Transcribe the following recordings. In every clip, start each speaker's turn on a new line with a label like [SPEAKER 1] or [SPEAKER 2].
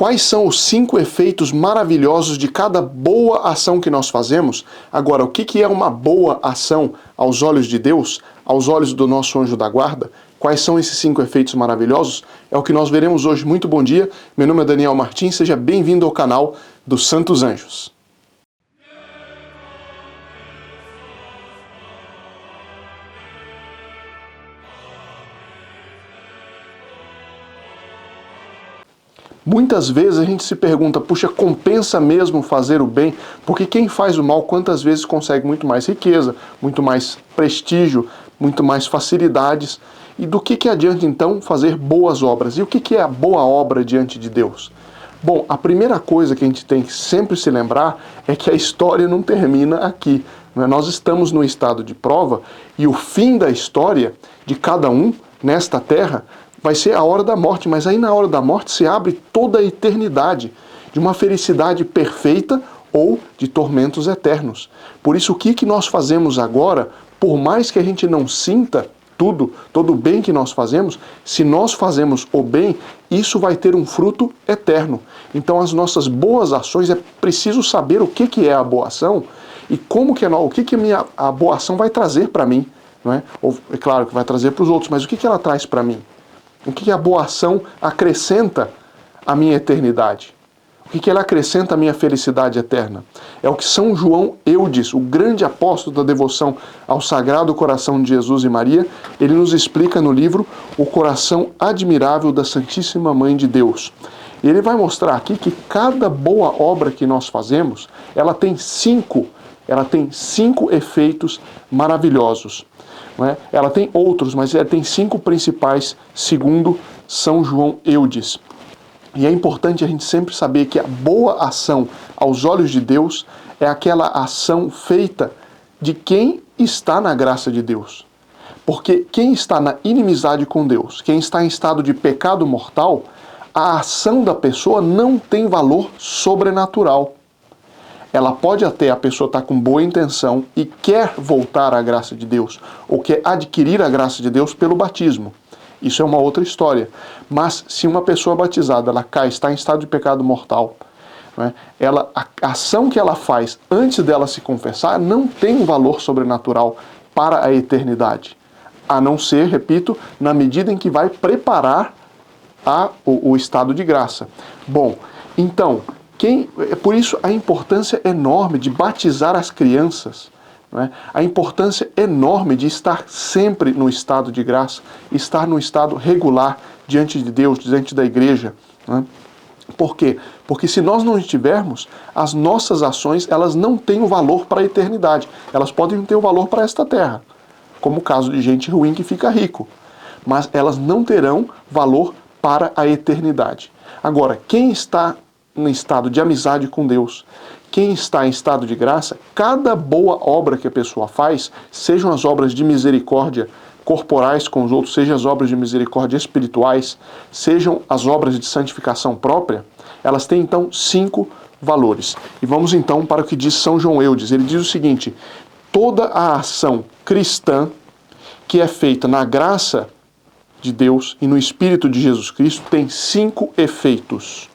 [SPEAKER 1] quais são os 5 efeitos maravilhosos de cada boa ação que nós fazemos? Agora, o que é uma boa ação aos olhos de Deus, aos olhos do nosso anjo da guarda? Quais são esses 5 efeitos maravilhosos? É o que nós veremos hoje. Muito bom dia, meu nome é Daniel Martins, seja bem-vindo ao canal dos Santos Anjos. Muitas vezes a gente se pergunta, puxa, compensa mesmo fazer o bem? Porque quem faz o mal, quantas vezes consegue muito mais riqueza, muito mais prestígio, muito mais facilidades? E do que adianta então fazer boas obras? E o que é a boa obra diante de Deus? Bom, a primeira coisa que a gente tem que sempre se lembrar é que a história não termina aqui. Nós estamos no estado de prova e o fim da história de cada um nesta terra vai ser a hora da morte, mas aí na hora da morte se abre toda a eternidade de uma felicidade perfeita ou de tormentos eternos. Por isso, o que nós fazemos agora, por mais que a gente não sinta todo o bem que nós fazemos, se nós fazemos o bem, isso vai ter um fruto eterno. Então, as nossas boas ações, é preciso saber o que é a boa ação e como que o que a boa ação vai trazer para mim. Não é? Ou, é claro que vai trazer para os outros, mas o que ela traz para mim? O que a boa ação acrescenta à minha eternidade? O que ela acrescenta à minha felicidade eterna? É o que São João Eudes, o grande apóstolo da devoção ao Sagrado Coração de Jesus e Maria, ele nos explica no livro O Coração Admirável da Santíssima Mãe de Deus. E ele vai mostrar aqui que cada boa obra que nós fazemos, ela tem cinco efeitos maravilhosos. Não é? Ela tem outros, mas ela tem 5 principais, segundo São João Eudes. E é importante a gente sempre saber que a boa ação aos olhos de Deus é aquela ação feita de quem está na graça de Deus. Porque quem está na inimizade com Deus, quem está em estado de pecado mortal, a ação da pessoa não tem valor sobrenatural. Ela pode até, a pessoa estar com boa intenção e quer voltar à graça de Deus, ou quer adquirir a graça de Deus pelo batismo. Isso é uma outra história. Mas se uma pessoa batizada, ela está em estado de pecado mortal, né, a ação que ela faz antes dela se confessar não tem um valor sobrenatural para a eternidade. A não ser, repito, na medida em que vai preparar o estado de graça. Bom, então, por isso a importância enorme de batizar as crianças, não é? A importância enorme de estar sempre no estado de graça, estar no estado regular diante de Deus, diante da igreja. Não é? Por quê? Porque se nós não estivermos, as nossas ações elas não têm o valor para a eternidade. Elas podem ter o valor para esta terra, como o caso de gente ruim que fica rico. Mas elas não terão valor para a eternidade. Agora, quem está em estado de amizade com Deus, quem está em estado de graça, cada boa obra que a pessoa faz, sejam as obras de misericórdia corporais com os outros, sejam as obras de misericórdia espirituais, sejam as obras de santificação própria, elas têm então 5 valores. E vamos então para o que diz São João Eudes. Ele diz o seguinte: toda a ação cristã que é feita na graça de Deus e no Espírito de Jesus Cristo tem 5 efeitos.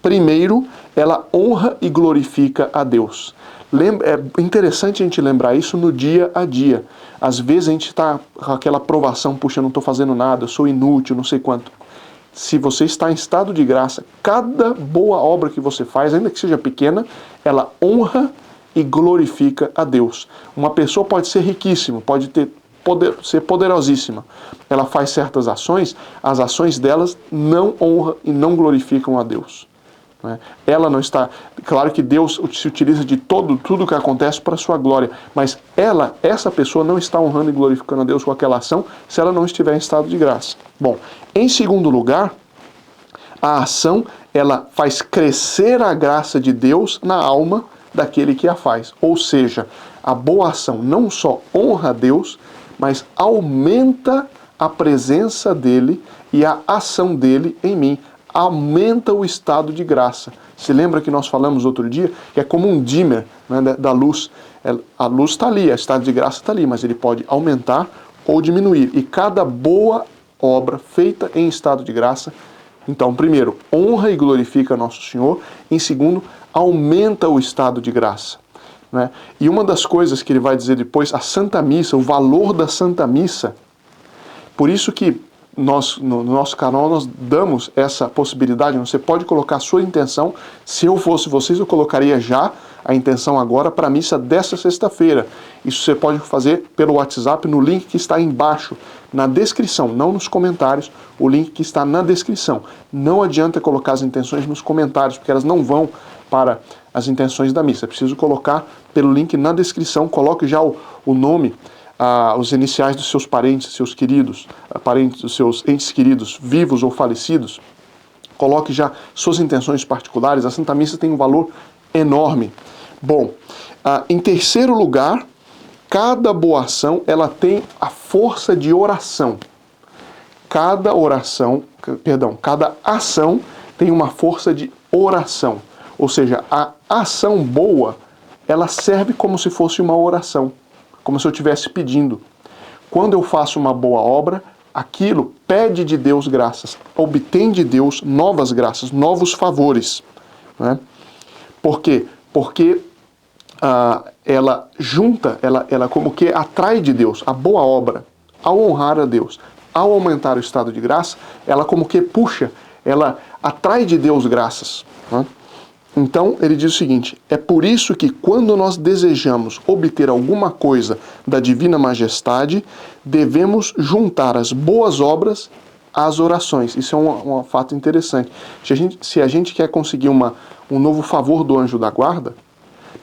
[SPEAKER 1] Primeiro, ela honra e glorifica a Deus. É interessante a gente lembrar isso no dia a dia. Às vezes a gente está com aquela provação, puxa, eu não estou fazendo nada, eu sou inútil, não sei quanto. Se você está em estado de graça, cada boa obra que você faz, ainda que seja pequena, ela honra e glorifica a Deus. Uma pessoa pode ser riquíssima, pode ser poderosíssima. Ela faz certas ações, as ações delas não honram e não glorificam a Deus. Ela não está... Claro que Deus se utiliza de tudo que acontece para a sua glória, mas essa pessoa não está honrando e glorificando a Deus com aquela ação se ela não estiver em estado de graça. Bom, em segundo lugar, a ação ela faz crescer a graça de Deus na alma daquele que a faz. Ou seja, a boa ação não só honra a Deus, mas aumenta a presença dele e a ação dele em mim. Aumenta o estado de graça. Se lembra que nós falamos outro dia que é como um dimmer, né, da luz. A luz está ali, o estado de graça está ali, mas ele pode aumentar ou diminuir. E cada boa obra feita em estado de graça Então, primeiro, honra e glorifica nosso Senhor. Em segundo, aumenta o estado de graça. Né? E uma das coisas que ele vai dizer depois, a Santa Missa, o valor da Santa Missa. Por isso que nós, no nosso canal, nós damos essa possibilidade. Você pode colocar a sua intenção. Se eu fosse vocês, eu colocaria já a intenção agora para a missa dessa sexta-feira. Isso você pode fazer pelo WhatsApp no link que está embaixo, na descrição, não nos comentários, o link que está na descrição. Não adianta colocar as intenções nos comentários, porque elas não vão para as intenções da missa. É preciso colocar pelo link na descrição, coloque já o nome, os iniciais dos seus parentes, seus queridos, parentes dos seus entes queridos, vivos ou falecidos. Coloque já suas intenções particulares. A Santa Missa tem um valor enorme. Bom, em terceiro lugar, cada boa ação ela tem a força de oração. Cada ação tem uma força de oração. Ou seja, a ação boa, ela serve como se fosse uma oração, como se eu estivesse pedindo. Quando eu faço uma boa obra, aquilo pede de Deus graças, obtém de Deus novas graças, novos favores. Né? Por quê? Porque ela junta, ela como que atrai de Deus a boa obra, ao honrar a Deus, ao aumentar o estado de graça, ela como que puxa, ela atrai de Deus graças. Né? Então, ele diz o seguinte, é por isso que quando nós desejamos obter alguma coisa da Divina Majestade, devemos juntar as boas obras às orações. Isso é um fato interessante. Se a gente quer conseguir um novo favor do anjo da guarda,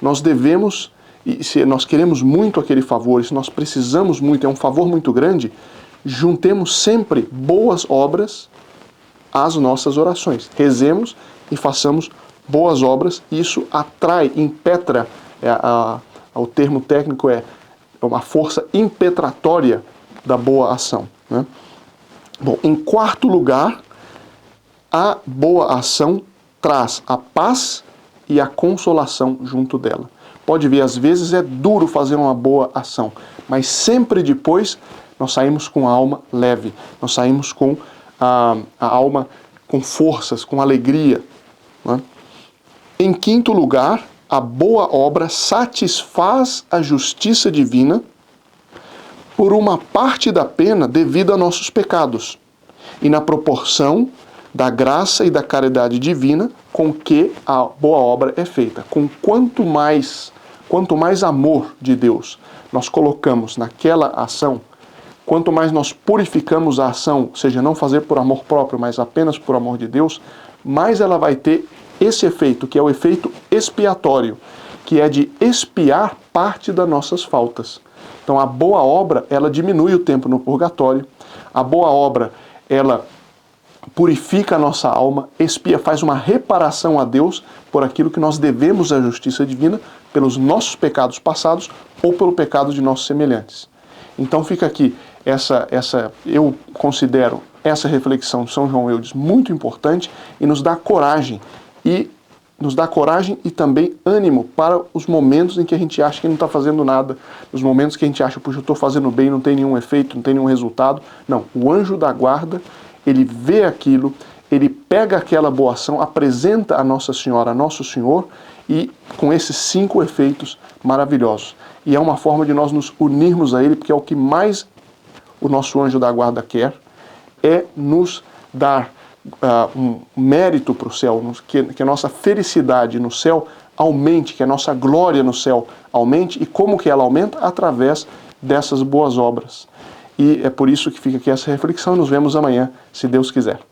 [SPEAKER 1] nós devemos, e se nós queremos muito aquele favor, se nós precisamos muito, é um favor muito grande, juntemos sempre boas obras às nossas orações. Rezemos e façamos boas obras, isso atrai, impetra, o termo técnico é uma força impetratória da boa ação. Né? Bom, em quarto lugar, a boa ação traz a paz e a consolação junto dela. Pode ver, às vezes é duro fazer uma boa ação, mas sempre depois nós saímos com a alma leve, nós saímos com a alma com forças, com alegria. Né? Em quinto lugar, a boa obra satisfaz a justiça divina por uma parte da pena devida a nossos pecados e na proporção da graça e da caridade divina com que a boa obra é feita. Com quanto mais amor de Deus nós colocamos naquela ação, quanto mais nós purificamos a ação, ou seja, não fazer por amor próprio, mas apenas por amor de Deus, mais ela vai ter esse efeito, que é o efeito expiatório, que é de expiar parte das nossas faltas. Então a boa obra, ela diminui o tempo no purgatório, a boa obra, ela purifica a nossa alma, expia, faz uma reparação a Deus por aquilo que nós devemos à justiça divina, pelos nossos pecados passados ou pelo pecado de nossos semelhantes. Então fica aqui, eu considero essa reflexão de São João Eudes muito importante e nos dá coragem e também ânimo para os momentos em que a gente acha que não está fazendo nada, os momentos que a gente acha, puxa, eu estou fazendo bem, não tem nenhum efeito, não tem nenhum resultado. Não, o anjo da guarda, ele vê aquilo, ele pega aquela boa ação, apresenta a Nossa Senhora, a Nosso Senhor, e com esses 5 efeitos maravilhosos. E é uma forma de nós nos unirmos a ele, porque é o que mais o nosso anjo da guarda quer, é nos dar um mérito para o céu, que a nossa felicidade no céu aumente, que a nossa glória no céu aumente. E como que ela aumenta? Através dessas boas obras. E é por isso que fica aqui essa reflexão. Nos vemos amanhã, se Deus quiser.